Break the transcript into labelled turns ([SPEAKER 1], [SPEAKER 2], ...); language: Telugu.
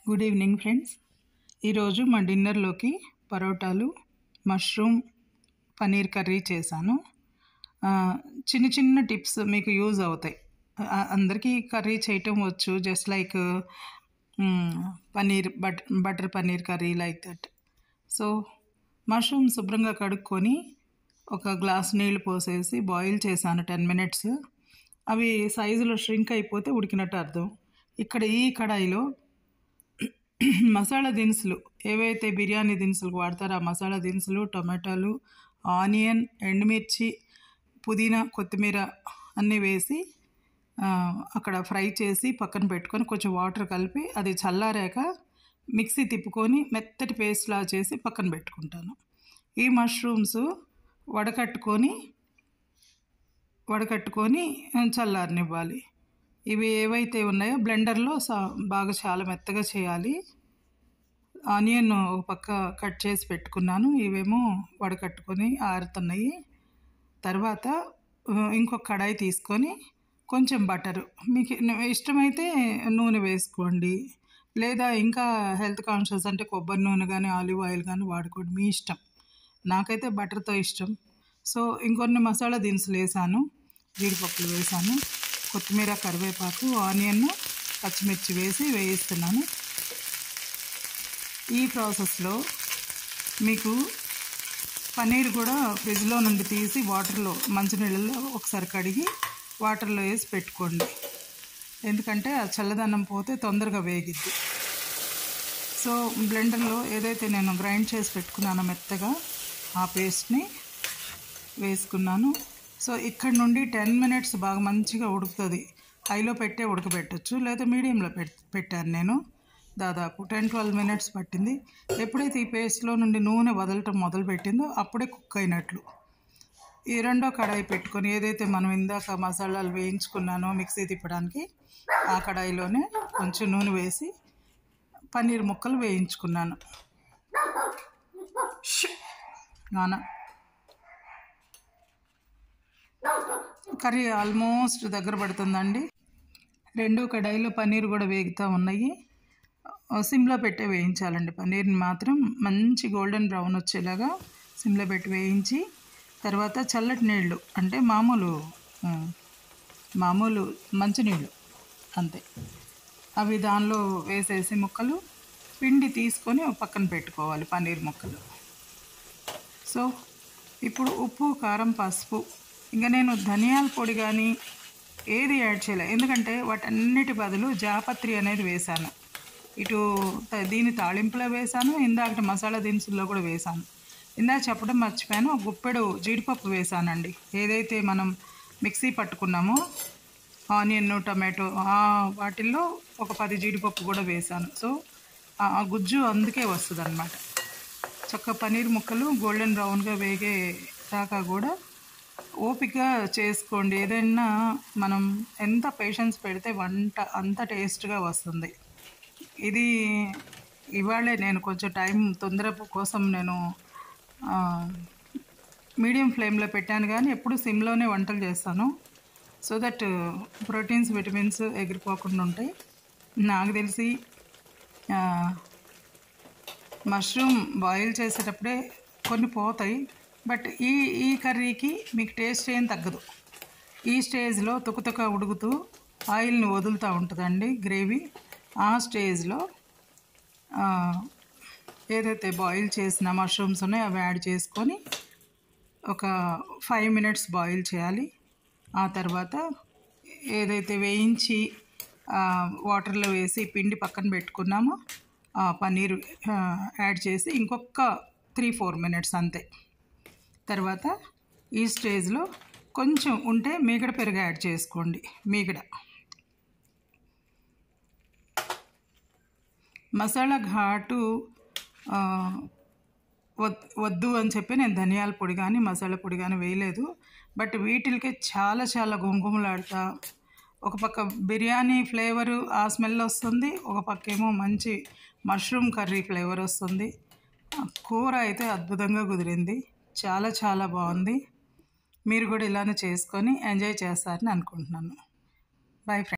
[SPEAKER 1] Good evening friends. ఈరోజు మా డిన్నర్లోకి పరోటాలు, మష్రూమ్ పన్నీర్ కర్రీ చేశాను. చిన్న చిన్న టిప్స్ మీకు యూజ్ అవుతాయి. అందరికీ కర్రీ చేయటం వచ్చు, just like paneer butter paneer curry like that. So mushroom శుభ్రంగా కడుక్కొని ఒక గ్లాస్ నీళ్ళు పోసేసి బాయిల్ చేశాను 10 minutes. అవి సైజులో ష్రింక్ అయిపోతే ఉడికినట్టు అర్థం. ఇక్కడ ఈ కడాయిలో మసాలా దినుసులు ఏవైతే బిర్యానీ దినుసులకు వాడతారో ఆ మసాలా దినుసులు, టొమాటోలు, ఆనియన్, ఎండుమిర్చి, పుదీనా, కొత్తిమీర అన్నీ వేసి అక్కడ ఫ్రై చేసి పక్కన పెట్టుకొని కొంచెం వాటర్ కలిపి అది చల్లారాక మిక్సీ తిప్పుకొని మెత్తటి పేస్ట్లా చేసి పక్కన పెట్టుకుంటాను. ఈ మష్రూమ్స్ వడకట్టుకొని చల్లారనివ్వాలి. ఇవి ఏవైతే ఉన్నాయో బ్లెండర్లో బాగా చాలా మెత్తగా చేయాలి. ఆనియన్ ఒక పక్క కట్ చేసి పెట్టుకున్నాను, ఇవేమో వడకట్టుకొని ఆరుతున్నాయి. తర్వాత ఇంకొక కడాయి తీసుకొని కొంచెం బటరు, మీకు ఇష్టమైతే నూనె వేసుకోండి, లేదా ఇంకా హెల్త్ కాన్షియస్ అంటే కొబ్బరి నూనె కానీ ఆలివ్ ఆయిల్ కానీ వాడుకోండి, మీ ఇష్టం. నాకైతే బటర్తో ఇష్టం. సో ఇంకొన్ని మసాలా దినుసులు వేసాను, జీడిపప్పులు వేసాను, కొత్తిమీర, కరివేపాకు, ఆనియన్, పచ్చిమిర్చి వేసి వేయిస్తున్నాను. ఈ ప్రాసెస్లో మీకు పన్నీర్ కూడా ఫ్రిడ్జ్లో నుండి తీసి వాటర్లో మంచినీళ్ళలో ఒకసారి కడిగి వాటర్లో వేసి పెట్టుకోండి, ఎందుకంటే ఆ చల్లదనం పోతే తొందరగా వేగిద్ది. సో బ్లెండర్లో ఏదైతే నేను గ్రైండ్ చేసి పెట్టుకున్నానో మెత్తగా ఆ పేస్ట్ని వేసుకున్నాను. సో ఇక్కడ నుండి 10 minutes బాగా మంచిగా ఉడుకుతుంది. హైలో పెట్టే ఉడకబెట్టచ్చు, లేదా మీడియంలో పెట్టాను నేను. దాదాపు 10-12 minutes పట్టింది. ఎప్పుడైతే ఈ పేస్ట్లో నుండి నూనె వదలటం మొదలుపెట్టిందో అప్పుడే కుక్ అయినట్లు. ఈ రెండో కడాయి పెట్టుకొని ఏదైతే మనం ఇందాక మసాలాలు వేయించుకున్నానో మిక్సీ తిప్పడానికి ఆ కడాయిలోనే కొంచెం నూనె వేసి పన్నీర్ ముక్కలు వేయించుకున్నాను. కర్రీ ఆల్మోస్ట్ దగ్గర పడుతుందండి. రెండో కడాయిలో పన్నీర్ కూడా వేగుతూ ఉన్నాయి. సిమ్లో పెట్టే వేయించాలండి. పన్నీర్ని మాత్రం మంచి గోల్డెన్ బ్రౌన్ వచ్చేలాగా సిమ్లో పెట్టి వేయించి, తర్వాత చల్లటి నీళ్ళు అంటే మామూలు మంచినీళ్ళు అంతే, అవి దానిలో వేసేసి ముక్కలు పిండి తీసుకొని పక్కన పెట్టుకోవాలి పన్నీర్ ముక్కలు. సో ఇప్పుడు ఉప్పు, కారం, పసుపు, ఇంకా నేను ధనియాల పొడి కానీ ఏది యాడ్ చేయలేదు, ఎందుకంటే వాటన్నిటి బదులు జాపత్రి అనేది వేశాను. ఇటు దీని తాళింపులో వేశాను, ఇందాక మసాలా దినుసుల్లో కూడా వేశాను. ఇందాక చెప్పడం మర్చిపోయాను, ఒక గుప్పెడు జీడిపప్పు వేశానండి. ఏదైతే మనం మిక్సీ పట్టుకున్నామో ఆనియన్, టమాటో వాటిల్లో ఒక 10 జీడిపప్పు కూడా వేశాను. సో ఆ గుజ్జు అందుకే వస్తుంది అన్నమాట. చక్క పన్నీర్ ముక్కలు గోల్డెన్ బ్రౌన్గా వేగే దాకా కూడా ఓపిక చేసుకోండి. ఏదైనా మనం ఎంత పేషెన్స్ పెడితే వంట అంత టేస్ట్గా వస్తుంది. ఇది ఇవాళే నేను కొంచెం టైం తొందర కోసం నేను మీడియం ఫ్లేమ్లో పెట్టాను, కానీ ఎప్పుడు సిమ్లోనే వంటలు చేస్తాను. సో దట్ ప్రోటీన్స్, విటమిన్స్ ఎగిరిపోకుండా ఉంటాయి. నాకు తెలిసి మష్రూమ్ బాయిల్ చేసేటప్పుడే కొన్ని పోతాయి, బట్ ఈ కర్రీకి మీకు టేస్ట్ ఏం తగ్గదు. ఈ స్టేజ్లో తుకతుక ఉడుకుతూ ఆయిల్ని వదులుతూ ఉంటుందండి గ్రేవీ. ఆ స్టేజ్లో ఏదైతే బాయిల్ చేసిన మష్రూమ్స్ ఉన్నాయో అవి యాడ్ చేసుకొని ఒక 5 minutes బాయిల్ చేయాలి. ఆ తర్వాత ఏదైతే వేయించి వాటర్లో వేసి పిండి పక్కన పెట్టుకున్నామో ఆ పన్నీర్ యాడ్ చేసి ఇంకొక 3-4 minutes అంతే. తర్వాత ఈ స్టేజ్లో కొంచెం ఉంటే మీగడ పెరుగు యాడ్ చేసుకోండి. మీగడ మసాలా ఘాటు వద్దు అని చెప్పి నేను ధనియాల పొడి కానీ మసాలా పొడి కానీ వేయలేదు. బట్ వీటికి చాలా చాలా గుమగుమలాడుతా, ఒక పక్క బిర్యానీ ఫ్లేవరు ఆ స్మెల్ వస్తుంది, ఒక పక్క ఏమో మంచి మష్రూమ్ కర్రీ ఫ్లేవర్ వస్తుంది. కూర అయితే అద్భుతంగా కుదిరింది, చాలా చాలా బాగుంది. మీరు కూడా ఇలానే చేసుకొని ఎంజాయ్ చేస్తారని అనుకుంటున్నాను. Bye friends.